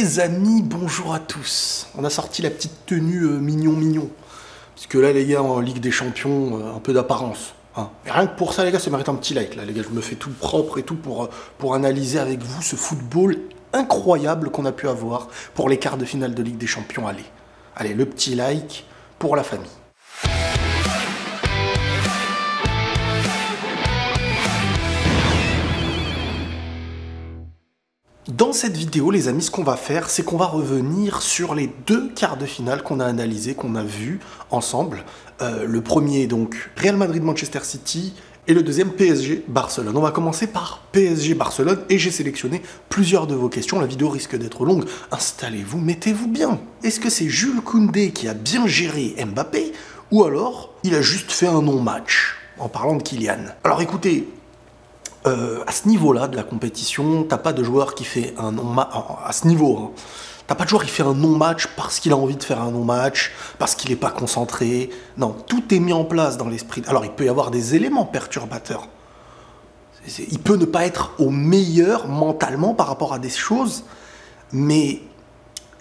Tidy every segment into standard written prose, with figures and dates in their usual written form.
Les amis, bonjour à tous. On a sorti la petite tenue mignon. Parce que là, les gars, en Ligue des Champions, un peu d'apparence. Hein. Et rien que pour ça, les gars, ça mérite un petit like. Là, les gars, je me fais tout propre et tout pour analyser avec vous ce football incroyable qu'on a pu avoir pour les quarts de finale de Ligue des Champions. Allez, le petit like pour la famille. Dans cette vidéo, les amis, ce qu'on va faire, c'est qu'on va revenir sur les deux quarts de finale qu'on a analysés, qu'on a vus ensemble. Le premier, donc, Real Madrid-Manchester City, et le deuxième, PSG-Barcelone. On va commencer par PSG-Barcelone, et j'ai sélectionné plusieurs de vos questions. La vidéo risque d'être longue. Installez-vous, mettez-vous bien. Est-ce que c'est Jules Koundé qui a bien géré Mbappé, ou alors il a juste fait un non-match, en parlant de Kylian? Alors écoutez, à ce niveau-là de la compétition, t'as pas de joueur qui fait un non-match, à ce niveau, hein, t'as pas de joueur qui fait un non-match parce qu'il a envie de faire un non-match, parce qu'il n'est pas concentré. Non, tout est mis en place dans l'esprit. Alors il peut y avoir des éléments perturbateurs. Il peut ne pas être au meilleur mentalement par rapport à des choses, mais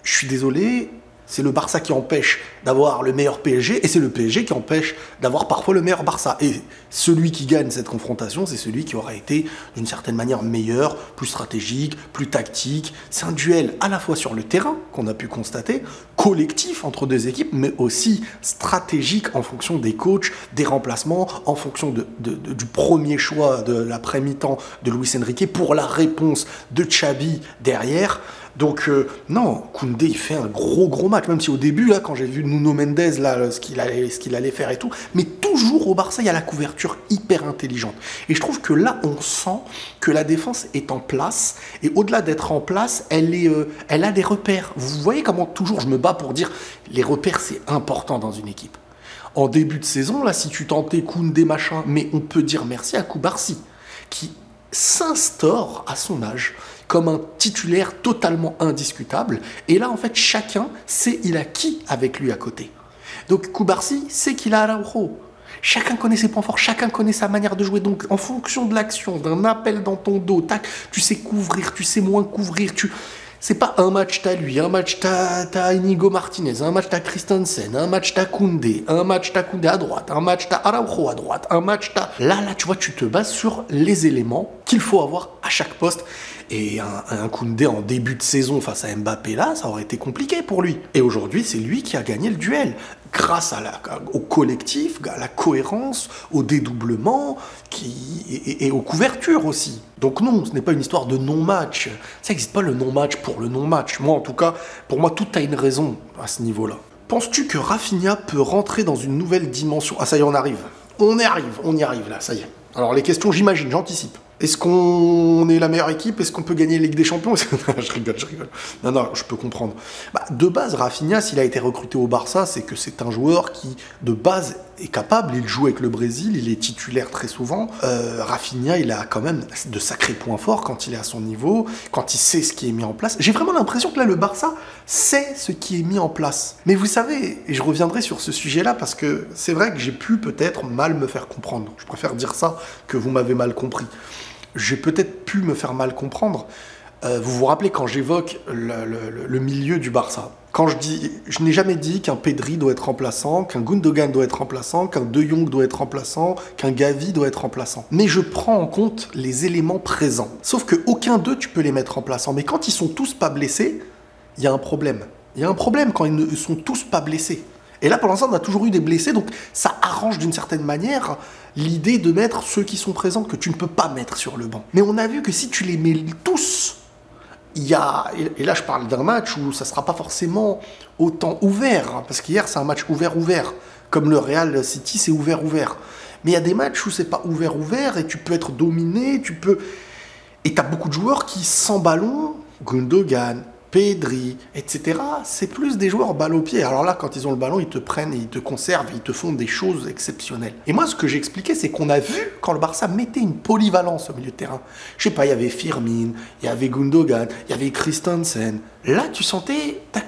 je suis désolé, c'est le Barça qui empêche d'avoir le meilleur PSG, et c'est le PSG qui empêche d'avoir parfois le meilleur Barça. Et celui qui gagne cette confrontation, c'est celui qui aura été d'une certaine manière meilleur, plus stratégique, plus tactique. C'est un duel à la fois sur le terrain, qu'on a pu constater, collectif entre deux équipes, mais aussi stratégique en fonction des coachs, des remplacements, en fonction du premier choix de l'après-mi-temps de Luis Enrique pour la réponse de Xavi derrière. Donc non, Koundé il fait un gros match, même si au début, là, quand j'ai vu Nuno Mendes, là, ce qu'il allait faire et tout, mais toujours au Barça, il y a la couverture hyper intelligente. Et je trouve que là, on sent que la défense est en place, et au-delà d'être en place, elle a des repères. Vous voyez comment toujours je me bats pour dire, les repères, c'est important dans une équipe. En début de saison, là, si tu tentais Koundé, machin, mais on peut dire merci à Koubarsi, qui s'instaure à son âge comme un titulaire totalement indiscutable. Et là, en fait, chacun sait il a qui avec lui à côté. Donc, Koubarsi sait qu'il a Araujo. Chacun connaît ses points forts, chacun connaît sa manière de jouer. Donc, en fonction de l'action, d'un appel dans ton dos, tac, tu sais couvrir, tu sais moins couvrir, c'est pas un match t'as lui, un match t'as Inigo Martinez, un match t'as Christensen, un match t'as Koundé, un match t'as Koundé à droite, un match t'as Araujo à droite, un match t'as... Là, tu vois, tu te bases sur les éléments qu'il faut avoir à chaque poste. Et un Koundé en début de saison face à Mbappé, là, ça aurait été compliqué pour lui. Et aujourd'hui, c'est lui qui a gagné le duel. Grâce au collectif, à la cohérence, au dédoublement et aux couvertures aussi. Donc non, ce n'est pas une histoire de non-match. Ça n'existe pas le non-match pour le non-match. Moi, en tout cas, pour moi, tout a une raison à ce niveau-là. Penses-tu que Rafinha peut rentrer dans une nouvelle dimension? Ah, ça y est, on arrive. On y arrive là, ça y est. Alors les questions, j'imagine, j'anticipe. Est-ce qu'on est la meilleure équipe? Est-ce qu'on peut gagner la Ligue des Champions? Je rigole. Non, je peux comprendre. De base, Rafinha, s'il a été recruté au Barça, c'est que c'est un joueur qui, de base, est capable. Il joue avec le Brésil, il est titulaire très souvent. Rafinha, il a quand même de sacrés points forts quand il est à son niveau, quand il sait ce qui est mis en place. J'ai vraiment l'impression que là, le Barça sait ce qui est mis en place. Mais vous savez, et je reviendrai sur ce sujet-là, parce que c'est vrai que j'ai pu peut-être mal me faire comprendre. Je préfère dire ça que vous m'avez mal compris. J'ai peut-être pu me faire mal comprendre. Vous vous rappelez quand j'évoque le milieu du Barça, quand je n'ai jamais dit qu'un Pedri doit être remplaçant, qu'un Gundogan doit être remplaçant, qu'un De Jong doit être remplaçant, qu'un Gavi doit être remplaçant. Mais je prends en compte les éléments présents. Sauf qu'aucun d'eux, tu peux les mettre remplaçants. Mais quand ils sont tous pas blessés, il y a un problème. Il y a un problème quand ils ne sont tous pas blessés. Et là, pour l'instant, on a toujours eu des blessés, donc ça arrange d'une certaine manière l'idée de mettre ceux qui sont présents, que tu ne peux pas mettre sur le banc. Mais on a vu que si tu les mets tous, il y a... Et là, je parle d'un match où ça ne sera pas forcément autant ouvert, hein, parce qu'hier, c'est un match ouvert. Comme le Real City, c'est ouvert. Mais il y a des matchs où c'est pas ouvert, et tu peux être dominé, Et tu as beaucoup de joueurs qui, sans ballon, Gundogan, Pedri, etc., c'est plus des joueurs balle au pied. Alors là, quand ils ont le ballon, ils te prennent et ils te conservent, ils te font des choses exceptionnelles. Et moi, ce que j'ai expliqué, c'est qu'on a vu quand le Barça mettait une polyvalence au milieu de terrain. Je sais pas, il y avait Firmin, il y avait Gundogan, il y avait Christensen. Là, tu sentais, tac,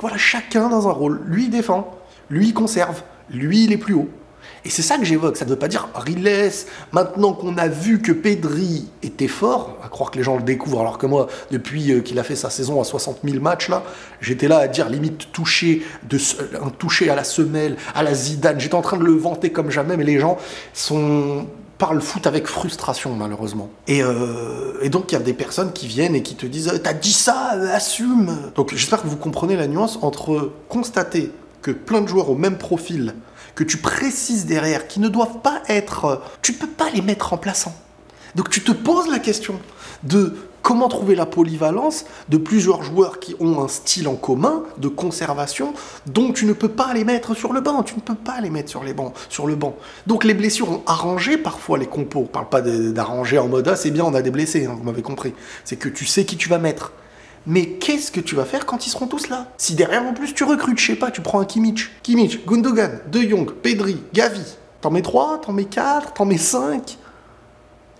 voilà, chacun dans un rôle. Lui, il défend, lui, il conserve, lui, il est plus haut. Et c'est ça que j'évoque, ça ne veut pas dire Riles, maintenant qu'on a vu que Pedri était fort, à croire que les gens le découvrent, alors que moi, depuis qu'il a fait sa saison à 60 000 matchs, là, j'étais là à dire limite un touché à la semelle, à la Zidane, j'étais en train de le vanter comme jamais, mais les gens parlent foot avec frustration, malheureusement. Et donc, il y a des personnes qui viennent et qui te disent « T'as dit ça, assume !» Donc, j'espère que vous comprenez la nuance entre constater que plein de joueurs au même profil, que tu précises derrière, qui ne doivent pas être... Tu peux pas les mettre remplaçants. Donc tu te poses la question de comment trouver la polyvalence de plusieurs joueurs qui ont un style en commun de conservation, dont tu ne peux pas les mettre sur le banc. Tu ne peux pas les mettre sur le banc. Donc les blessures ont arrangé parfois les compos. On ne parle pas d'arranger en mode « Ah, c'est bien, on a des blessés, hein, vous m'avez compris. » C'est que tu sais qui tu vas mettre. Mais qu'est-ce que tu vas faire quand ils seront tous là? Si derrière, en plus, tu recrutes, je sais pas, tu prends un Kimmich, Gundogan, De Jong, Pedri, Gavi. T'en mets 3, t'en mets 4, t'en mets 5.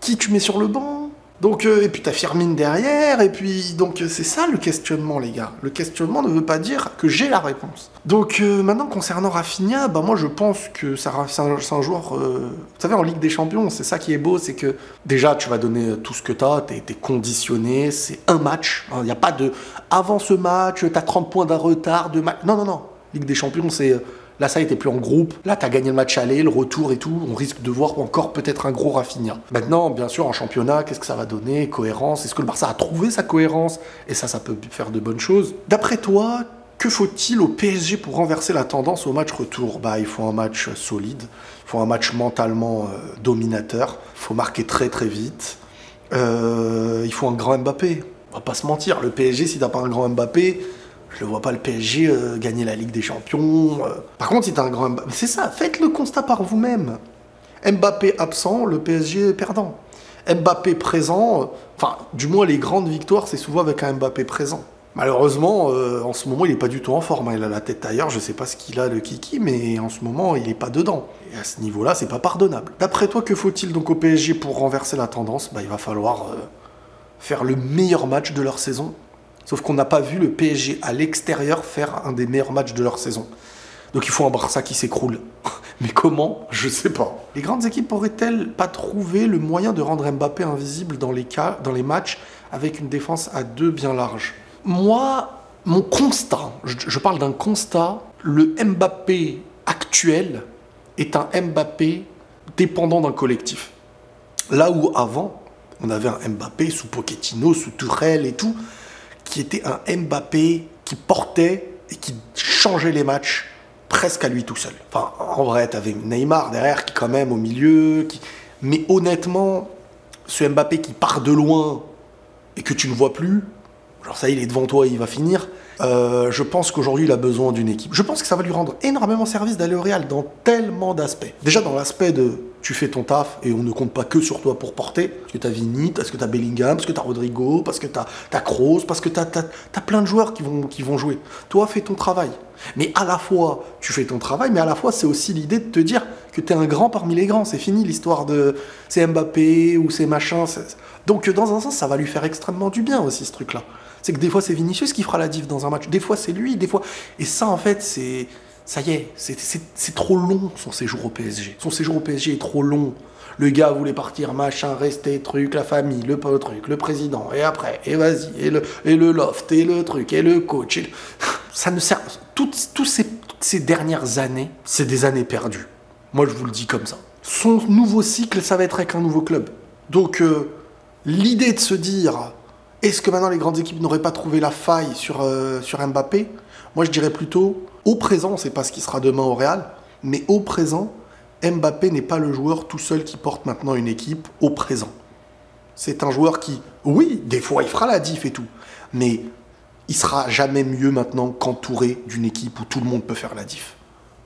Qui tu mets sur le banc? Donc, et puis t'as Firmine derrière, et puis... Donc c'est ça le questionnement, les gars. Le questionnement ne veut pas dire que j'ai la réponse. Donc maintenant, concernant Rafinha, bah moi je pense que c'est un joueur... vous savez, en Ligue des Champions, c'est ça qui est beau, c'est que déjà tu vas donner tout ce que t'as, t'es conditionné, c'est un match. Il n'y a pas de... Avant ce match, t'as 30 points d'un retard, de match... Non, non, non. Ligue des Champions, c'est... Là, ça, t'es plus en groupe. Là, t'as gagné le match aller, le retour et tout. On risque de voir encore peut-être un gros Rafinha. Maintenant, bien sûr, en championnat, qu'est-ce que ça va donner? Cohérence. Est-ce que le Barça a trouvé sa cohérence? Et ça peut faire de bonnes choses. D'après toi, que faut-il au PSG pour renverser la tendance au match retour? Bah, il faut un match solide. Il faut un match mentalement dominateur. Il faut marquer très très vite. Il faut un grand Mbappé. On va pas se mentir. Le PSG, si t'as pas un grand Mbappé... Je ne vois pas le PSG gagner la Ligue des Champions. Par contre, si tu as un grand Mbappé... C'est ça, faites le constat par vous-même. Mbappé absent, le PSG perdant. Mbappé présent, enfin, du moins les grandes victoires, c'est souvent avec un Mbappé présent. Malheureusement, en ce moment, il n'est pas du tout en forme. Il a la tête ailleurs, je ne sais pas ce qu'il a, le kiki, mais en ce moment, il n'est pas dedans. Et à ce niveau-là, c'est pas pardonnable. D'après toi, que faut-il donc au PSG pour renverser la tendance? Bah, il va falloir faire le meilleur match de leur saison. Sauf qu'on n'a pas vu le PSG à l'extérieur faire un des meilleurs matchs de leur saison. Donc il faut un Barça qui s'écroule. Mais comment? Je sais pas. Les grandes équipes pourraient-elles pas trouver le moyen de rendre Mbappé invisible dans les matchs avec une défense à 2 bien large? Moi, mon constat, je parle d'un constat, le Mbappé actuel est un Mbappé dépendant d'un collectif. Là où avant, on avait un Mbappé sous Pochettino, sous Tuchel et tout, qui était un Mbappé qui portait et qui changeait les matchs presque à lui tout seul. Enfin, en vrai, t'avais Neymar derrière qui quand même au milieu, mais honnêtement, ce Mbappé qui part de loin et que tu ne vois plus, genre ça il est devant toi, il va finir, je pense qu'aujourd'hui il a besoin d'une équipe. Je pense que ça va lui rendre énormément service d'aller au Real dans tellement d'aspects. Déjà dans l'aspect de tu fais ton taf et on ne compte pas que sur toi pour porter, parce que t'as Vini, parce que t'as Bellingham, parce que t'as Rodrigo, parce que t'as Kroos, parce que t'as plein de joueurs qui vont jouer. Toi, fais ton travail. Mais à la fois, tu fais ton travail, mais à la fois, c'est aussi l'idée de te dire que t'es un grand parmi les grands. C'est fini l'histoire de c'est Mbappé ou c'est machin. Donc, dans un sens, ça va lui faire extrêmement du bien aussi, ce truc-là. C'est que des fois, c'est Vinicius qui fera la diff dans un match. Des fois, c'est lui, des fois... Et ça, en fait, c'est... Ça y est, c'est trop long son séjour au PSG. Son séjour au PSG est trop long. Le gars voulait partir, machin, rester, truc, la famille, le truc, le président, et après, et vas-y, et le loft, et le truc, et le coach. Ça ne sert... Toutes ces dernières années, c'est des années perdues. Moi, je vous le dis comme ça. Son nouveau cycle, ça va être avec un nouveau club. Donc, l'idée de se dire... Est-ce que maintenant les grandes équipes n'auraient pas trouvé la faille sur Mbappé? Moi je dirais plutôt, au présent, on ne sait pas ce qui sera demain au Real, mais au présent, Mbappé n'est pas le joueur tout seul qui porte maintenant une équipe au présent. C'est un joueur qui, oui, des fois il fera la diff et tout, mais il sera jamais mieux maintenant qu'entouré d'une équipe où tout le monde peut faire la diff.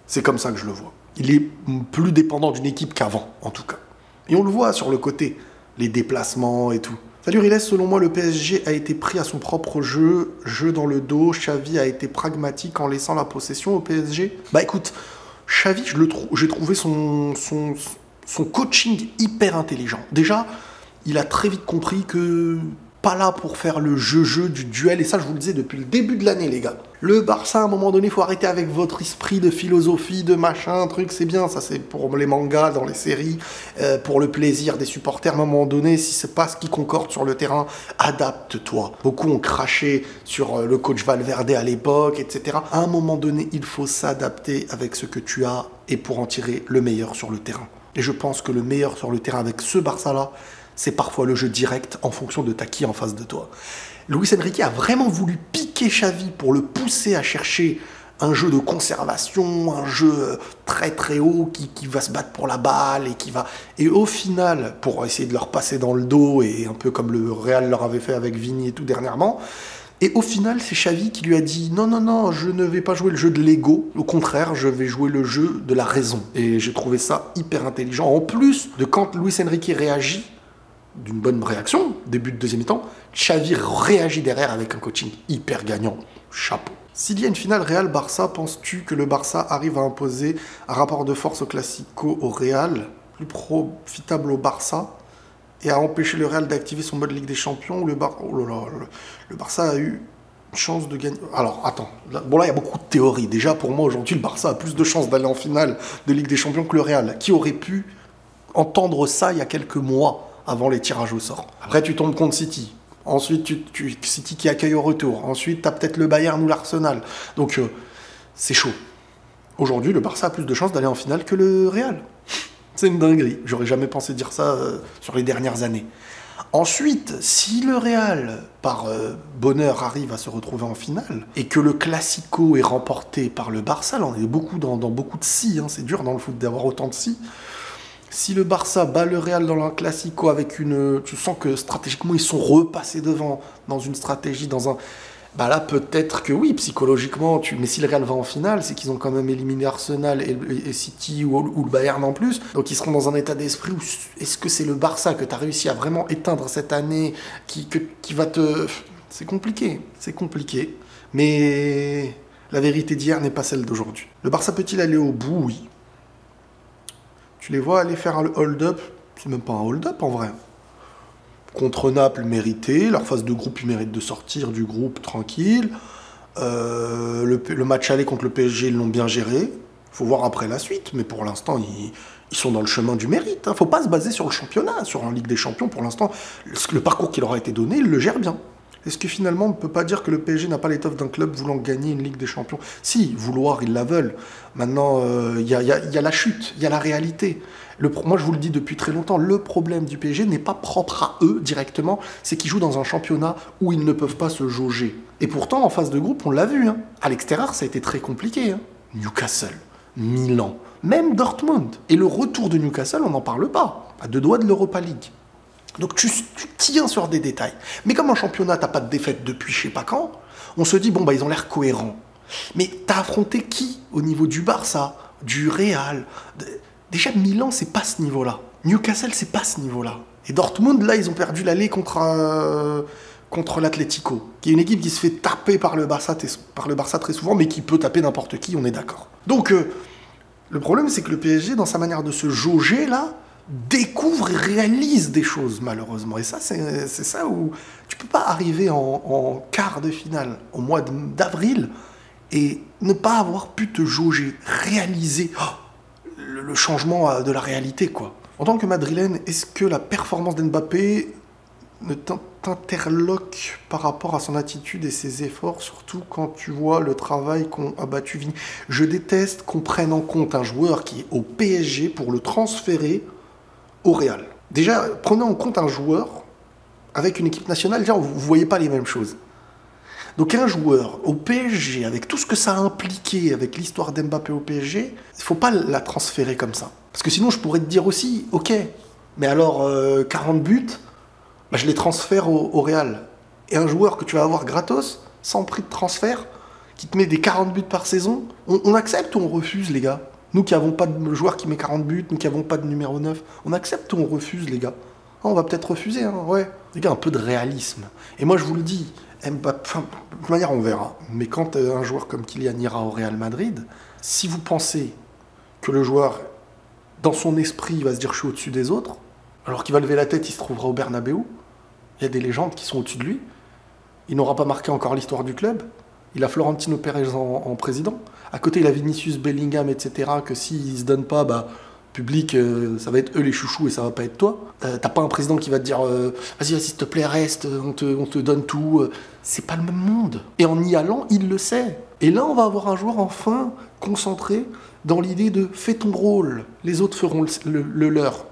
C'est comme ça que je le vois. Il est plus dépendant d'une équipe qu'avant, en tout cas. Et on le voit sur le côté, les déplacements et tout. Salut Riles, selon moi, le PSG a été pris à son propre jeu dans le dos. Xavi a été pragmatique en laissant la possession au PSG. Bah écoute, Xavi, j'ai trouvé son coaching hyper intelligent. Déjà, il a très vite compris que pas là pour faire le jeu du duel, et ça je vous le disais depuis le début de l'année les gars. Le Barça à un moment donné, il faut arrêter avec votre esprit de philosophie, de machin, truc, c'est bien, ça c'est pour les mangas, dans les séries, pour le plaisir des supporters, à un moment donné, si c'est pas ce qui concorde sur le terrain, adapte-toi. Beaucoup ont craché sur le coach Valverde à l'époque, etc. À un moment donné, il faut s'adapter avec ce que tu as et pour en tirer le meilleur sur le terrain. Et je pense que le meilleur sur le terrain avec ce Barça-là, c'est parfois le jeu direct en fonction de qui en face de toi. Luis Enrique a vraiment voulu piquer Xavi pour le pousser à chercher un jeu de conservation, un jeu très très haut qui va se battre pour la balle et qui va... Et au final, pour essayer de leur passer dans le dos, et un peu comme le Real leur avait fait avec Vini et tout dernièrement, et au final, c'est Xavi qui lui a dit « Non, non, non, je ne vais pas jouer le jeu de l'ego. Au contraire, je vais jouer le jeu de la raison. » Et j'ai trouvé ça hyper intelligent. En plus de quand Luis Enrique réagit, d'une bonne réaction, début de deuxième mi-temps, Xavi réagit derrière avec un coaching hyper gagnant. Chapeau. S'il y a une finale Real-Barça, penses-tu que le Barça arrive à imposer un rapport de force au Classico au Real, plus profitable au Barça, et à empêcher le Real d'activer son mode Ligue des Champions? Le Barça a eu une chance de gagner... Alors, attends. Là, il y a beaucoup de théories. Déjà, pour moi, aujourd'hui, le Barça a plus de chances d'aller en finale de Ligue des Champions que le Real. Qui aurait pu entendre ça il y a quelques mois avant les tirages au sort? Après, tu tombes contre City. Ensuite, City qui accueille au retour. Ensuite, tu as peut-être le Bayern ou l'Arsenal. Donc, c'est chaud. Aujourd'hui, le Barça a plus de chances d'aller en finale que le Real. C'est une dinguerie. J'aurais jamais pensé dire ça sur les dernières années. Ensuite, si le Real, par bonheur, arrive à se retrouver en finale, et que le Classico est remporté par le Barça, là on est beaucoup dans beaucoup de si, hein, c'est dur dans le foot d'avoir autant de si. Si le Barça bat le Real dans un Classico avec une... Tu sens que stratégiquement, ils sont repassés devant, dans une stratégie, dans un... Bah là, peut-être que oui, psychologiquement, mais si le Real va en finale, c'est qu'ils ont quand même éliminé Arsenal et City ou le Bayern en plus. Donc ils seront dans un état d'esprit où est-ce que c'est le Barça que tu as réussi à vraiment éteindre cette année qui va te... C'est compliqué, c'est compliqué. Mais la vérité d'hier n'est pas celle d'aujourd'hui. Le Barça peut-il aller au bout? Oui. Tu les vois aller faire un hold-up, c'est même pas un hold-up en vrai. Contre Naples, mérité. Leur phase de groupe, ils méritent de sortir du groupe tranquille. Le match aller contre le PSG, ils l'ont bien géré. Il faut voir après la suite, mais pour l'instant, ils sont dans le chemin du mérite. Il ne faut pas se baser sur le championnat, sur la Ligue des Champions. Pour l'instant, le parcours qui leur a été donné, ils le gèrent bien. Est-ce que finalement, on ne peut pas dire que le PSG n'a pas l'étoffe d'un club voulant gagner une Ligue des Champions? Si, vouloir, ils la veulent. Maintenant, il y a la chute, il y a la réalité. Moi, je vous le dis depuis très longtemps, le problème du PSG n'est pas propre à eux directement, c'est qu'ils jouent dans un championnat où ils ne peuvent pas se jauger. Et pourtant, en phase de groupe, on l'a vu. Hein. À l'extérieur, ça a été très compliqué. Hein. Newcastle, Milan, même Dortmund. Et le retour de Newcastle, on n'en parle pas. À 2 doigts de l'Europa League. Donc tu tiens sur des détails. Mais comme en championnat, t'as pas de défaite depuis je sais pas quand, on se dit, bon, bah ils ont l'air cohérents. Mais t'as affronté qui au niveau du Barça, du Real? Déjà, Milan, c'est pas ce niveau-là. Newcastle, c'est pas ce niveau-là. Et Dortmund, là, ils ont perdu l'aller contre l'Atlético, qui est une équipe qui se fait taper par le Barça très souvent, mais qui peut taper n'importe qui, on est d'accord. Donc, le problème, c'est que le PSG, dans sa manière de se jauger, là, découvre et réalise des choses, malheureusement. Et ça, c'est ça où tu peux pas arriver en quart de finale au mois d'avril et ne pas avoir pu te jauger, réaliser le changement de la réalité, quoi. En tant que madrilène, est-ce que la performance d'Mbappé ne t'interloque par rapport à son attitude et ses efforts, surtout quand tu vois le travail qu'ont abattu Vini? Je déteste qu'on prenne en compte un joueur qui est au PSG pour le transférer au Real. Déjà, prenez en compte un joueur avec une équipe nationale, déjà, vous ne voyez pas les mêmes choses. Donc un joueur au PSG, avec tout ce que ça a impliqué, avec l'histoire d'Mbappé au PSG, il ne faut pas la transférer comme ça. Parce que sinon, je pourrais te dire aussi, ok, mais alors 40 buts, bah, je les transfère au Real. Et un joueur que tu vas avoir gratos, sans prix de transfert, qui te met des 40 buts par saison, on accepte ou on refuse, les gars? Nous qui n'avons pas de joueur qui met 40 buts, nous qui n'avons pas de numéro 9, on accepte ou on refuse, les gars? On va peut-être refuser, hein, ouais. Les gars, un peu de réalisme. Et moi, je vous le dis, Mbappé, de toute manière, on verra. Mais quand un joueur comme Kylian ira au Real Madrid, si vous pensez que le joueur, dans son esprit, il va se dire « je suis au-dessus des autres », alors qu'il va lever la tête, il se trouvera au Bernabéu, Il y a des légendes qui sont au-dessus de lui. Il n'aura pas marqué encore l'histoire du club. Il a Florentino Pérez en président. À côté, il a Vinicius, Bellingham, etc. Que s'ils se donnent pas, bah, public, ça va être eux les chouchous et ça va pas être toi. T'as pas un président qui va te dire vas-y, s'il te plaît, reste, on te donne tout. C'est pas le même monde. Et en y allant, il le sait. Et là, on va avoir un joueur enfin concentré dans l'idée de fais ton rôle. Les autres feront le leur.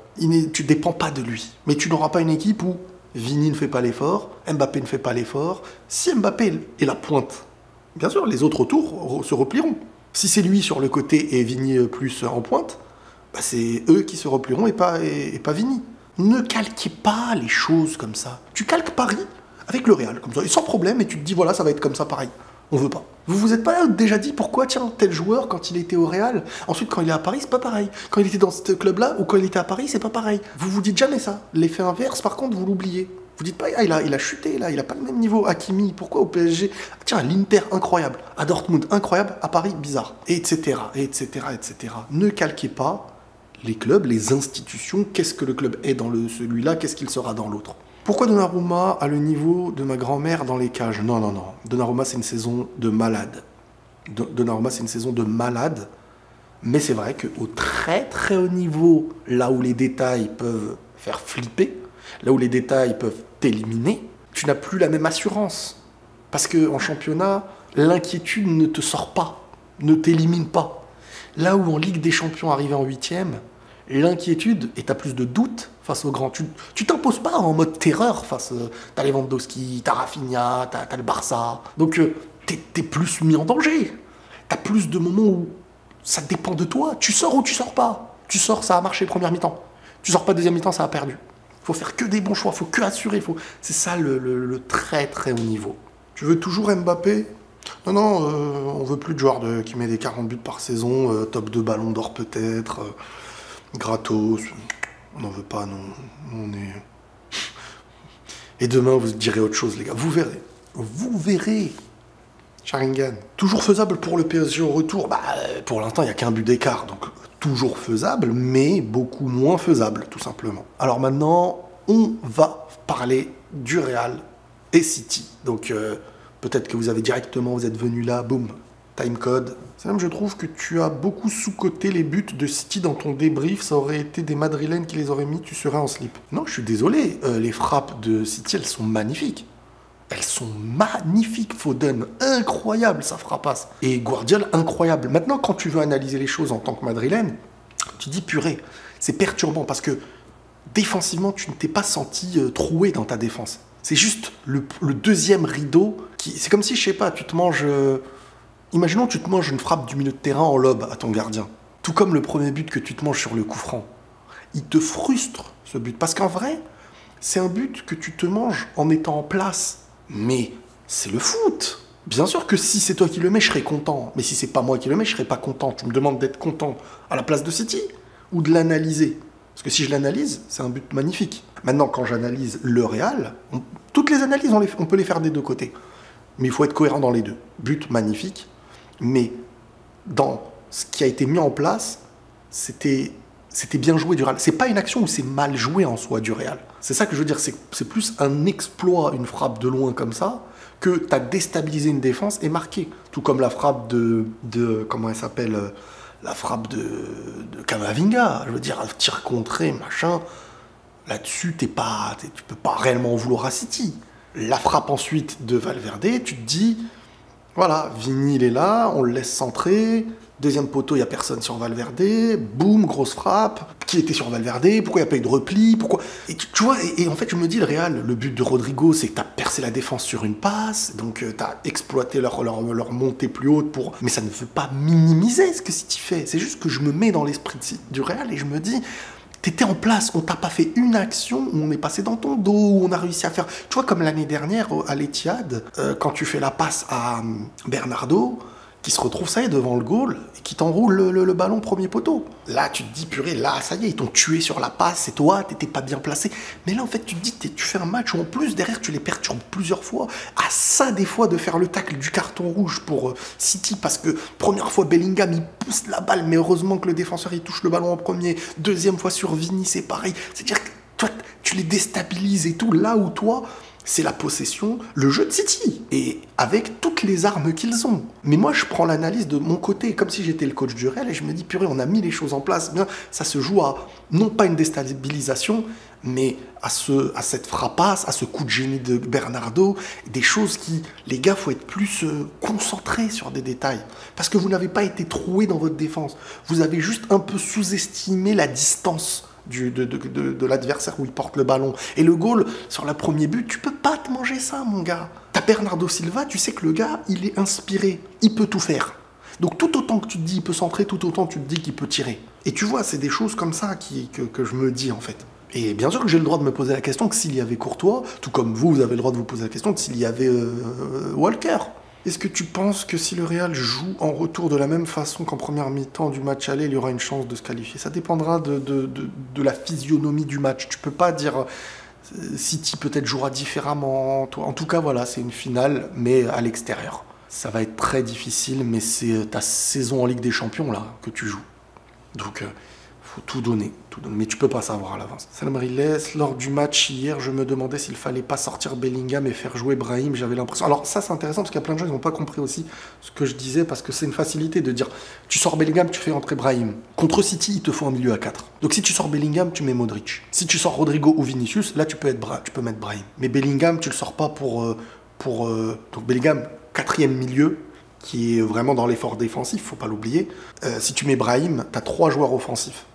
Tu dépends pas de lui. Mais tu n'auras pas une équipe où Vini ne fait pas l'effort, Mbappé ne fait pas l'effort. Si Mbappé est la pointe, bien sûr, les autres autour se replieront. Si c'est lui sur le côté et Vini plus en pointe, bah c'est eux qui se replieront et pas Vini. Ne calquez pas les choses comme ça. Tu calques Paris avec le Real, comme ça, et sans problème, et tu te dis, voilà, ça va être comme ça pareil. On veut pas. Vous vous êtes pas déjà dit pourquoi, tiens, tel joueur, quand il était au Real, ensuite quand il est à Paris, c'est pas pareil. Quand il était dans ce club-là, ou quand il était à Paris, c'est pas pareil. Vous vous dites jamais ça. L'effet inverse, par contre, vous l'oubliez. Vous dites pas, ah, il a chuté, là, il a pas le même niveau. Hakimi, pourquoi au PSG? Tiens, l'Inter, incroyable. À Dortmund, incroyable. À Paris, bizarre. Et etc., et etc., etc. Ne calquez pas les clubs, les institutions. Qu'est-ce que le club est dans celui-là, qu'est-ce qu'il sera dans l'autre. Pourquoi Donnarumma a le niveau de ma grand-mère dans les cages? Non, non, non. Donnarumma, c'est une saison de malade. Donnarumma, c'est une saison de malade. Mais c'est vrai qu'au très très haut niveau, là où les détails peuvent faire flipper, là où les détails peuvent t'éliminer, tu n'as plus la même assurance. Parce qu'en championnat, l'inquiétude ne te sort pas, ne t'élimine pas. Là où en Ligue des Champions, arrivé en 8e, l'inquiétude, et t'as plus de doutes face aux grands. Tu t'imposes pas en mode terreur face... t'as Lewandowski, t'as Rafinha, t'as le Barça. Donc t'es plus mis en danger. T'as plus de moments où ça dépend de toi. Tu sors ou tu sors pas. Tu sors, ça a marché première mi-temps. Tu sors pas deuxième mi-temps, ça a perdu. Faut faire que des bons choix, faut que assurer. C'est ça le très très haut niveau. Tu veux toujours Mbappé? Non, non, on veut plus de joueurs qui met des 40 buts par saison, top 2 ballons d'or peut-être, gratos. On n'en veut pas, non. On est... Et demain, vous direz autre chose, les gars. Vous verrez. Vous verrez. Sharingan. Toujours faisable pour le PSG au retour. Bah, pour l'instant, il n'y a qu'un but d'écart. Donc, toujours faisable, mais beaucoup moins faisable, tout simplement. Alors maintenant, on va parler du Real et City. Donc, peut-être que vous avez directement, vous êtes venu là, boum, timecode. C'est même, je trouve que tu as beaucoup sous-coté les buts de City dans ton débrief. Ça aurait été des Madrilènes qui les auraient mis, tu serais en slip. Non, je suis désolé. Les frappes de City, elles sont magnifiques. Elles sont magnifiques. Foden, incroyable, sa frappasse. Et Guardiola, incroyable. Maintenant, quand tu veux analyser les choses en tant que Madrilène, tu dis purée, c'est perturbant parce que défensivement, tu ne t'es pas senti troué dans ta défense. C'est juste le deuxième rideau qui... C'est comme si, je sais pas, tu te manges... Imaginons que tu te manges une frappe du milieu de terrain en lob à ton gardien. Tout comme le premier but que tu te manges sur le coup franc. Il te frustre, ce but. Parce qu'en vrai, c'est un but que tu te manges en étant en place. Mais c'est le foot. Bien sûr que si c'est toi qui le mets, je serais content. Mais si c'est pas moi qui le mets, je serais pas content. Tu me demandes d'être content à la place de City ou de l'analyser. Parce que si je l'analyse, c'est un but magnifique. Maintenant, quand j'analyse le Real, toutes les analyses, on peut les faire des deux côtés. Mais il faut être cohérent dans les deux. But magnifique. Mais dans ce qui a été mis en place, c'était bien joué du Real. C'est pas une action où c'est mal joué en soi du Real. C'est ça que je veux dire, c'est plus un exploit, une frappe de loin comme ça, que tu as déstabilisé une défense et marqué. Tout comme la frappe de comment elle s'appelle, la frappe de Camavinga. Je veux dire, un tir contré, machin. Là-dessus, tu peux pas réellement en vouloir à City. La frappe ensuite de Valverde, tu te dis... Voilà, Vini, il est là, on le laisse centrer. Deuxième poteau, il n'y a personne sur Valverde. Boum, grosse frappe. Qui était sur Valverde? Pourquoi il n'y a pas eu de repli? Pourquoi? Et tu vois, et en fait, je me dis, le Real, le but de Rodrigo, c'est que tu as percé la défense sur une passe. Donc, tu as exploité leur montée plus haute pour... Mais ça ne veut pas minimiser ce que City fait. C'est juste que je me mets dans l'esprit du Real et je me dis... T'étais en place, on t'a pas fait une action où on est passé dans ton dos, où on a réussi à faire... Tu vois, comme l'année dernière à l'Etihad, quand tu fais la passe à Bernardo, qui se retrouve, ça y est, devant le goal, et qui t'enroule le ballon premier poteau. Là, tu te dis, purée, là, ça y est, ils t'ont tué sur la passe, c'est toi, t'étais pas bien placé. Mais là, en fait, tu te dis, tu fais un match où en plus, derrière, tu les perturbes plusieurs fois. À ça, des fois, de faire le tacle du carton rouge pour City, parce que première fois, Bellingham, il pousse la balle, mais heureusement que le défenseur, il touche le ballon en premier. Deuxième fois sur Vini, c'est pareil. C'est-à-dire que Toi, tu les déstabilises et tout, là où toi, c'est la possession, le jeu de City, et avec toutes les armes qu'ils ont. Mais moi, je prends l'analyse de mon côté, comme si j'étais le coach du Real, et je me dis, purée, on a mis les choses en place, bien, ça se joue à, non pas une déstabilisation, mais à cette frappasse, à ce coup de génie de Bernardo, des choses qui, les gars, faut être plus concentrés sur des détails. Parce que vous n'avez pas été troué dans votre défense. Vous avez juste un peu sous-estimé la distance de l'adversaire où il porte le ballon. Et le goal, sur le premier but, tu peux pas te manger ça, mon gars. T'as Bernardo Silva, tu sais que le gars, il est inspiré. Il peut tout faire. Donc tout autant que tu te dis qu'il peut centrer, tout autant tu te dis qu'il peut tirer. Et tu vois, c'est des choses comme ça que je me dis, en fait. Et bien sûr que j'ai le droit de me poser la question que s'il y avait Courtois, tout comme vous avez le droit de vous poser la question que s'il y avait Walker. Est-ce que tu penses que si le Real joue en retour de la même façon qu'en première mi-temps du match aller, il y aura une chance de se qualifier? Ça dépendra de la physionomie du match. Tu peux pas dire City peut-être jouera différemment. En tout cas, voilà, c'est une finale, mais à l'extérieur. Ça va être très difficile, mais c'est ta saison en Ligue des Champions là que tu joues. Donc, faut tout donner, mais tu peux pas savoir à l'avance. Salem Riles, lors du match hier, je me demandais s'il fallait pas sortir Bellingham et faire jouer Brahim, j'avais l'impression... Alors ça c'est intéressant parce qu'il y a plein de gens qui n'ont pas compris aussi ce que je disais, parce que c'est une facilité de dire, tu sors Bellingham, tu fais entrer Brahim. Contre City, il te faut un milieu à 4. Donc si tu sors Bellingham, tu mets Modric. Si tu sors Rodrigo ou Vinicius, là tu peux mettre Brahim. Mais Bellingham, tu le sors pas donc Bellingham, 4e milieu, qui est vraiment dans l'effort défensif, faut pas l'oublier. Si tu mets Brahim, tu as 3 joueurs offensifs.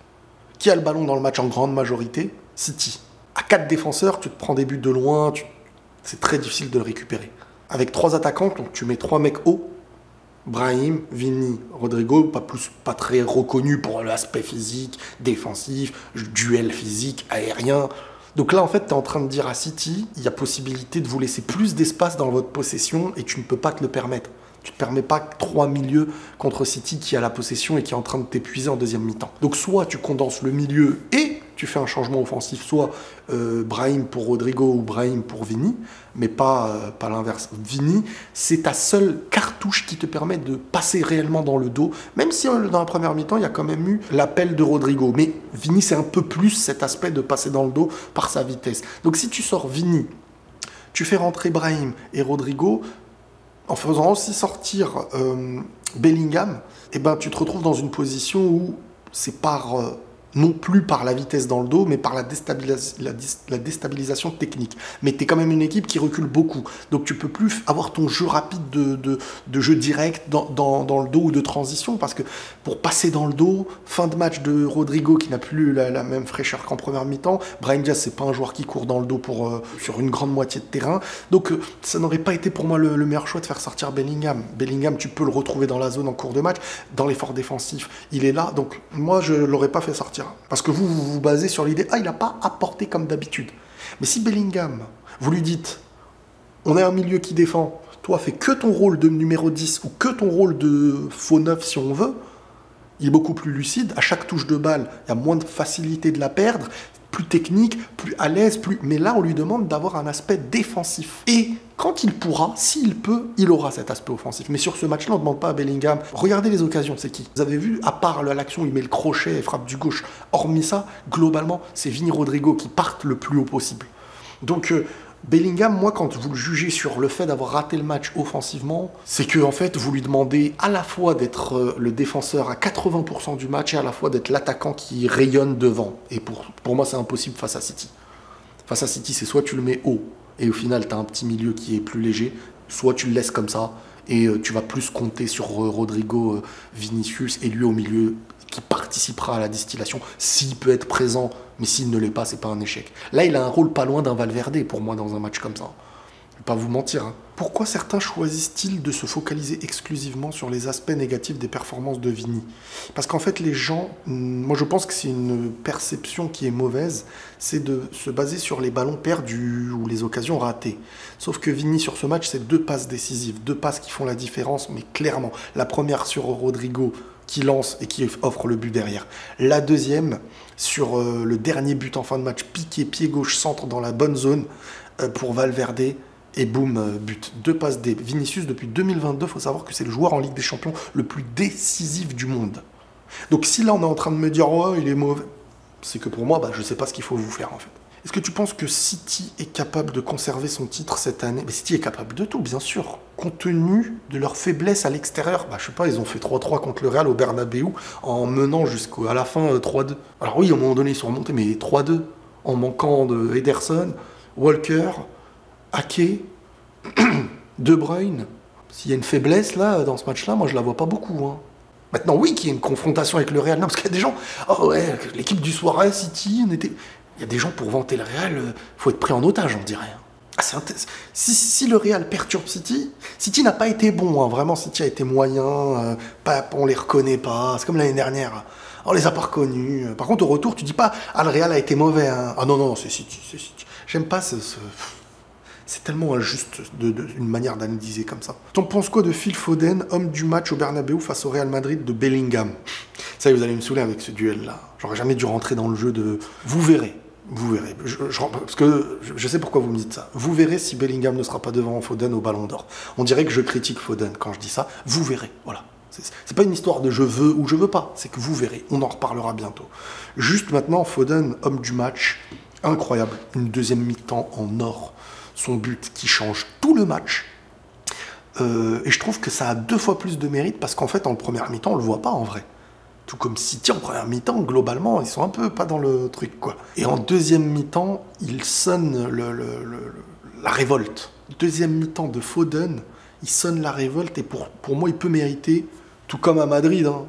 Qui a le ballon dans le match en grande majorité? City. À 4 défenseurs, tu te prends des buts de loin, c'est très difficile de le récupérer. Avec 3 attaquants, donc tu mets 3 mecs hauts, Brahim, Vini, Rodrigo, pas très reconnus pour l'aspect physique, défensif, duel physique, aérien. Donc là, en fait, tu es en train de dire à City, il y a possibilité de vous laisser plus d'espace dans votre possession et tu ne peux pas te le permettre. Tu ne te permets pas 3 milieux contre City qui a la possession et qui est en train de t'épuiser en deuxième mi-temps. Donc soit tu condenses le milieu et tu fais un changement offensif, soit Brahim pour Rodrigo ou Brahim pour Vini, mais pas l'inverse. Vini, c'est ta seule cartouche qui te permet de passer réellement dans le dos, même si dans la première mi-temps, il y a quand même eu l'appel de Rodrigo. Mais Vini, c'est un peu plus cet aspect de passer dans le dos par sa vitesse. Donc si tu sors Vini, tu fais rentrer Brahim et Rodrigo, en faisant aussi sortir Bellingham, eh ben, tu te retrouves dans une position où c'est non plus par la vitesse dans le dos, mais par la déstabilisation technique. Mais tu es quand même une équipe qui recule beaucoup. Donc tu peux plus avoir ton jeu rapide de jeu direct dans le dos ou de transition, parce que pour passer dans le dos, fin de match de Rodrigo qui n'a plus la même fraîcheur qu'en première mi-temps, Brahim Diaz, c'est pas un joueur qui court dans le dos sur une grande moitié de terrain. Donc ça n'aurait pas été pour moi le meilleur choix de faire sortir Bellingham. Bellingham, tu peux le retrouver dans la zone en cours de match, dans l'effort défensif, il est là. Donc moi, je l'aurais pas fait sortir. Parce que vous basez sur l'idée, il n'a pas apporté comme d'habitude. Mais si Bellingham, vous lui dites, on est un milieu qui défend, toi fais que ton rôle de numéro 10 ou que ton rôle de faux neuf si on veut, il est beaucoup plus lucide, à chaque touche de balle, il y a moins de facilité de la perdre, plus technique, plus à l'aise, mais là on lui demande d'avoir un aspect défensif. Et quand il pourra, s'il peut, il aura cet aspect offensif. Mais sur ce match-là, on ne demande pas à Bellingham. Regardez les occasions, c'est qui? Vous avez vu, à part l'action où il met le crochet et frappe du gauche, hormis ça, globalement, c'est Vini Rodrigo qui partent le plus haut possible. Donc Bellingham, moi, quand vous le jugez sur le fait d'avoir raté le match offensivement, c'est que en fait, vous lui demandez à la fois d'être le défenseur à 80% du match et à la fois d'être l'attaquant qui rayonne devant. Et pour moi, c'est impossible face à City. Face à City, c'est soit tu le mets haut, et au final, tu as un petit milieu qui est plus léger, soit tu le laisses comme ça, et tu vas plus compter sur Rodrigo, Vinicius, et lui au milieu, qui participera à la distillation, s'il peut être présent, mais s'il ne l'est pas, c'est pas un échec. Là, il a un rôle pas loin d'un Valverde, pour moi, dans un match comme ça. Je vais pas vous mentir. Hein. Pourquoi certains choisissent-ils de se focaliser exclusivement sur les aspects négatifs des performances de Vini? Parce qu'en fait, les gens, moi je pense que c'est une perception qui est mauvaise, c'est de se baser sur les ballons perdus ou les occasions ratées. Sauf que Vini, sur ce match, c'est 2 passes décisives, 2 passes qui font la différence, mais clairement. La première sur Rodrigo, qui lance et qui offre le but derrière. La deuxième, sur le dernier but en fin de match, piqué, pied gauche, centre dans la bonne zone pour Valverde, et boum, but. 2 passes D. Vinicius, depuis 2022, il faut savoir que c'est le joueur en Ligue des Champions le plus décisif du monde. Donc si là, on est en train de me dire « Oh, il est mauvais », c'est que pour moi, je ne sais pas ce qu'il faut vous faire, en fait. Est-ce que tu penses que City est capable de conserver son titre cette année? Mais City est capable de tout, bien sûr. Compte tenu de leur faiblesse à l'extérieur, je sais pas, ils ont fait 3-3 contre le Real au Bernabeu en menant jusqu'à la fin 3-2. Alors oui, à un moment donné, ils sont remontés, mais 3-2 en manquant de Ederson, Walker, Ake, De Bruyne. S'il y a une faiblesse là dans ce match-là, moi je la vois pas beaucoup. Hein. Maintenant, oui, qu'il y ait une confrontation avec le Real, non, parce qu'il y a des gens. Oh ouais, l'équipe du Suarez, City, on était. Il y a des gens pour vanter le Real, faut être pris en otage, on dirait. Si le Real perturbe City, City n'a pas été bon, hein, vraiment, City a été moyen, on les reconnaît pas, c'est comme l'année dernière, on les a pas reconnus. Par contre, au retour, tu dis pas, le Real a été mauvais. Hein. Ah non, c'est City, c'est City. J'aime pas c'est tellement injuste une manière d'analyser comme ça. T'en penses quoi de Phil Foden, homme du match au Bernabeu face au Real Madrid de Bellingham? Ça, vous allez me saouler avec ce duel-là. J'aurais jamais dû rentrer dans le jeu de... Vous verrez. Parce que je sais pourquoi vous me dites ça. Vous verrez si Bellingham ne sera pas devant Foden au Ballon d'Or. On dirait que je critique Foden quand je dis ça. Vous verrez, voilà. C'est pas une histoire de je veux ou je veux pas. C'est que vous verrez. On en reparlera bientôt. Juste maintenant, Foden, homme du match, incroyable. Une deuxième mi-temps en or. Son but qui change tout le match. Et je trouve que ça a 2 fois plus de mérite parce qu'en fait, en première mi-temps, on le voit pas en vrai. Tout comme City en première mi-temps, globalement, ils sont un peu pas dans le truc, quoi. Et en deuxième mi-temps, il sonne la révolte. Deuxième mi-temps de Foden, il sonne la révolte et pour moi, il peut mériter, tout comme à Madrid, hein,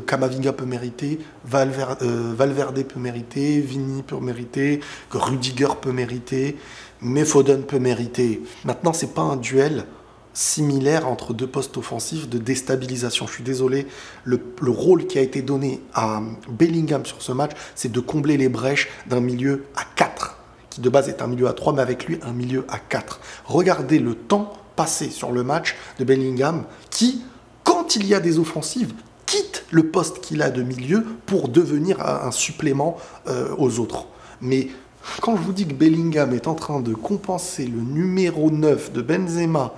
Camavinga peut mériter, Valverde peut mériter, Vini peut mériter, Rudiger peut mériter, mais Foden peut mériter. Maintenant, c'est pas un duel similaire entre 2 postes offensifs de déstabilisation. Je suis désolé, le rôle qui a été donné à Bellingham sur ce match, c'est de combler les brèches d'un milieu à 4, qui de base est un milieu à 3, mais avec lui, un milieu à 4. Regardez le temps passé sur le match de Bellingham, qui, quand il y a des offensives, quitte le poste qu'il a de milieu pour devenir un supplément aux autres. Mais quand je vous dis que Bellingham est en train de compenser le numéro 9 de Benzema,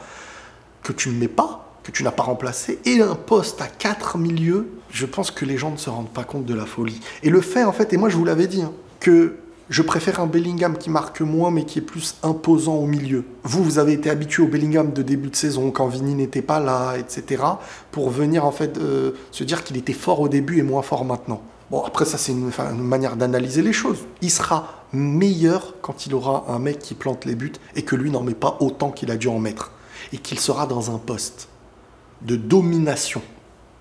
que tu ne mets pas, que tu n'as pas remplacé, et un poste à 4 milieux, je pense que les gens ne se rendent pas compte de la folie. Et le fait, en fait, et moi je vous l'avais dit, hein, que je préfère un Bellingham qui marque moins, mais qui est plus imposant au milieu. Vous avez été habitué au Bellingham de début de saison, quand Vini n'était pas là, etc., pour venir, en fait, se dire qu'il était fort au début et moins fort maintenant. Bon, après, ça, c'est une manière d'analyser les choses. Il sera meilleur quand il aura un mec qui plante les buts et que lui n'en met pas autant qu'il a dû en mettre. Et qu'il sera dans un poste de domination,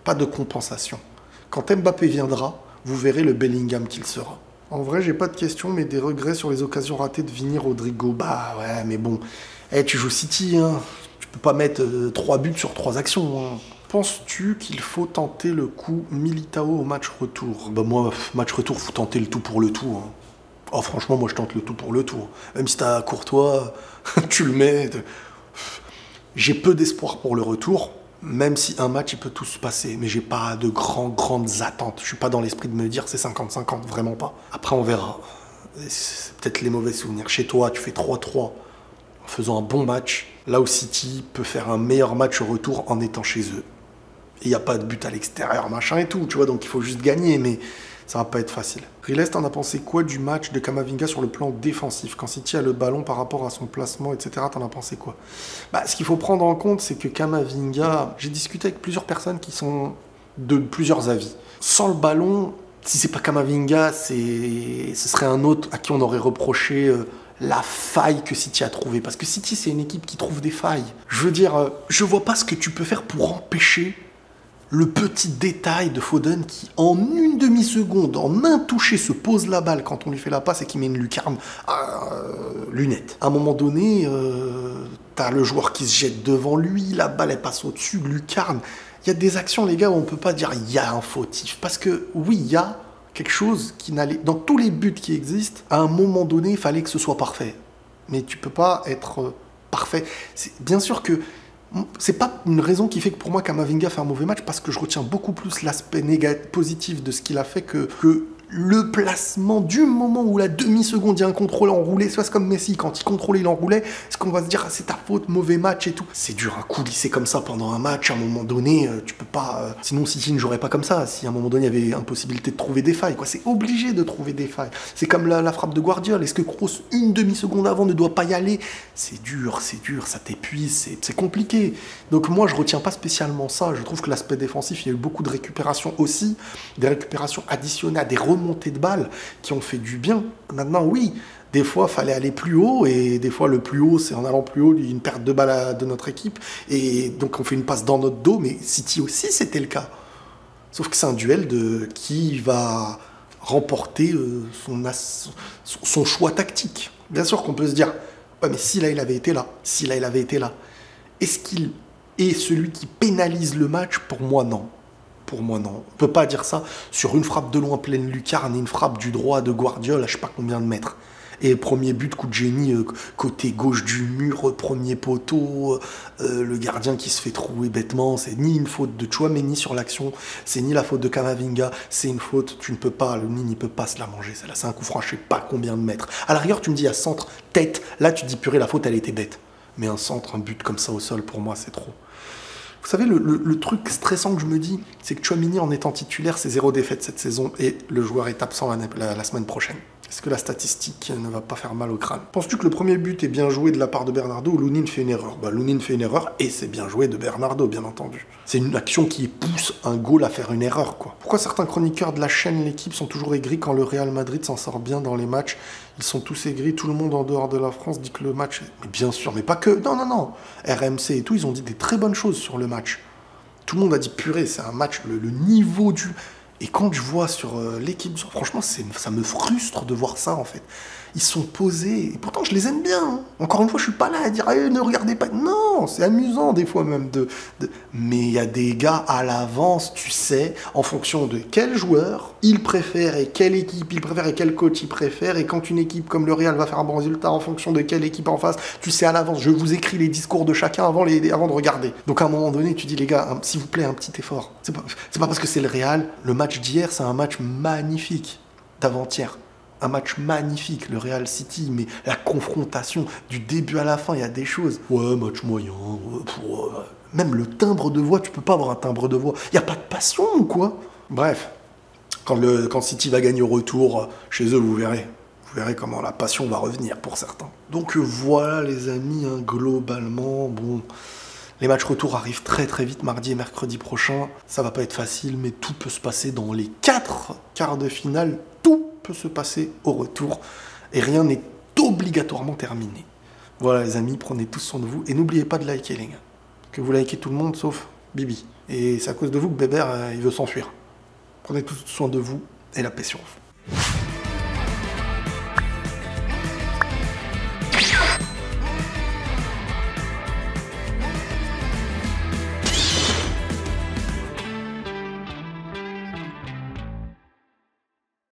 pas de compensation. Quand Mbappé viendra, vous verrez le Bellingham qu'il sera. En vrai, j'ai pas de questions, mais des regrets sur les occasions ratées de Vini, Rodrigo. Bah ouais, mais bon, tu joues City, hein. Tu peux pas mettre 3 buts sur 3 actions. Hein. Penses-tu qu'il faut tenter le coup Militao au match retour? Bah moi, match retour, faut tenter le tout pour le tout. Hein. Oh franchement, moi je tente le tout pour le tout. Même si t'as Courtois, tu le mets... J'ai peu d'espoir pour le retour, même si un match, il peut tout se passer. Mais j'ai pas de grandes attentes. Je suis pas dans l'esprit de me dire c'est 50-50, vraiment pas. Après, on verra. C'est peut-être les mauvais souvenirs. Chez toi, tu fais 3-3 en faisant un bon match. Là où City peut faire un meilleur match au retour en étant chez eux. Il n'y a pas de but à l'extérieur, machin et tout, tu vois, donc il faut juste gagner, mais ça va pas être facile. Riles, t'en as pensé quoi du match de Camavinga sur le plan défensif? Quand City a le ballon par rapport à son placement, etc., t'en as pensé quoi? Ce qu'il faut prendre en compte, c'est que Camavinga... J'ai discuté avec plusieurs personnes qui sont de plusieurs avis. Sans le ballon, si c'est pas Camavinga, ce serait un autre à qui on aurait reproché... la faille que City a trouvée. Parce que City, c'est une équipe qui trouve des failles. Je veux dire, je vois pas ce que tu peux faire pour empêcher le petit détail de Foden qui, en une demi-seconde, en un touché, se pose la balle quand on lui fait la passe et qui met une lucarne à lunettes. À un moment donné, t'as le joueur qui se jette devant lui, la balle elle passe au-dessus, lucarne. Il y a des actions, les gars, où on peut pas dire il y a un fautif. Parce que, oui, il y a quelque chose qui n'allait... Dans tous les buts qui existent, à un moment donné, il fallait que ce soit parfait. Mais tu peux pas être parfait. Bien sûr que c'est pas une raison qui fait que pour moi Camavinga fait un mauvais match, parce que je retiens beaucoup plus l'aspect négatif, positif de ce qu'il a fait que le placement du moment où la demi-seconde, il y a un contrôle enroulé, soit c'est comme Messi, quand il contrôlait, il enroulait, est-ce qu'on va se dire, ah, c'est ta faute, mauvais match et tout. C'est dur à coulisser comme ça pendant un match, à un moment donné, tu peux pas... Sinon, City ne jouerait pas comme ça, si à un moment donné, il y avait impossibilité de trouver des failles, quoi. C'est obligé de trouver des failles. C'est comme la frappe de Guardiola, est-ce que Kroos, une demi-seconde avant, ne doit pas y aller? C'est dur, ça t'épuise, c'est compliqué. Donc moi, je retiens pas spécialement ça, je trouve que l'aspect défensif, il y a eu beaucoup de récupération aussi, des récupérations additionnelles à des remontées de balles qui ont fait du bien. Maintenant, oui, des fois, il fallait aller plus haut, et des fois, le plus haut, c'est en allant plus haut, une perte de balle de notre équipe, et donc on fait une passe dans notre dos, mais City aussi, c'était le cas. Sauf que c'est un duel de qui va remporter son choix tactique. Bien sûr qu'on peut se dire, ouais, mais si là, il avait été là, si là, il avait été là, est-ce qu'il est celui qui pénalise le match? Pour moi, non. Pour moi, non. On ne peut pas dire ça sur une frappe de loin pleine lucarne et une frappe du droit de Guardiola, je ne sais pas combien de mètres. Et premier but, coup de génie, côté gauche du mur, premier poteau, le gardien qui se fait trouer bêtement. C'est ni une faute de Tchouaméni sur l'action, c'est ni la faute de Camavinga, c'est une faute, tu ne peux pas, le Nîmes ne peut pas se la manger. Celle-là, c'est un coup franc, je ne sais pas combien de mètres. À la rigueur, tu me dis à centre, tête, là tu te dis purée, la faute elle était bête. Mais un centre, un but comme ça au sol, pour moi, c'est trop. Vous savez, le truc stressant que je me dis, c'est que Tchouaméni, en étant titulaire, c'est 0 défaite cette saison et le joueur est absent la semaine prochaine. Est-ce que la statistique ne va pas faire mal au crâne? Penses-tu que le premier but est bien joué de la part de Bernardo ou Lounine fait une erreur? Bah, Lounine fait une erreur et c'est bien joué de Bernardo, bien entendu. C'est une action qui pousse un goal à faire une erreur, quoi. Pourquoi certains chroniqueurs de la chaîne L'équipe sont toujours aigris quand le Real Madrid s'en sort bien dans les matchs? Ils sont tous aigris, tout le monde en dehors de la France dit que le match... Mais bien sûr, mais pas que... Non, non, non. RMC et tout, ils ont dit des très bonnes choses sur le match. Tout le monde a dit purée, c'est un match, le niveau du... Et quand je vois sur l'équipe, franchement, ça me frustre de voir ça, en fait. Ils sont posés, et pourtant je les aime bien. Hein. Encore une fois, je suis pas là à dire ne regardez pas. Non, c'est amusant des fois même. Mais il y a des gars à l'avance, tu sais, en fonction de quel joueur ils préfèrent et quelle équipe ils préfèrent et quel coach ils préfèrent. Et quand une équipe comme le Real va faire un bon résultat en fonction de quelle équipe en face, tu sais à l'avance. Je vous écris les discours de chacun avant de regarder. Donc à un moment donné, tu dis les gars, s'il vous plaît, un petit effort. C'est pas parce que c'est le Real. Le match d'hier, c'est un match magnifique d'avant-hier. Un match magnifique, le Real City, mais la confrontation du début à la fin, il y a des choses. Ouais, match moyen. Même le timbre de voix, tu peux pas avoir un timbre de voix. Il n'y a pas de passion ou quoi? Bref, quand City va gagner au retour, chez eux, vous verrez. Vous verrez comment la passion va revenir pour certains. Donc voilà les amis, hein, globalement, bon... Les matchs retour arrivent très très vite, mardi et mercredi prochain. Ça va pas être facile, mais tout peut se passer dans les 4 quarts de finale. Tout peut se passer au retour. Et rien n'est obligatoirement terminé. Voilà les amis, prenez tous soin de vous. Et n'oubliez pas de liker les gars. Que vous likez tout le monde sauf Bibi. Et c'est à cause de vous que Bébert, il veut s'enfuir. Prenez tous soin de vous et la paix sur vous.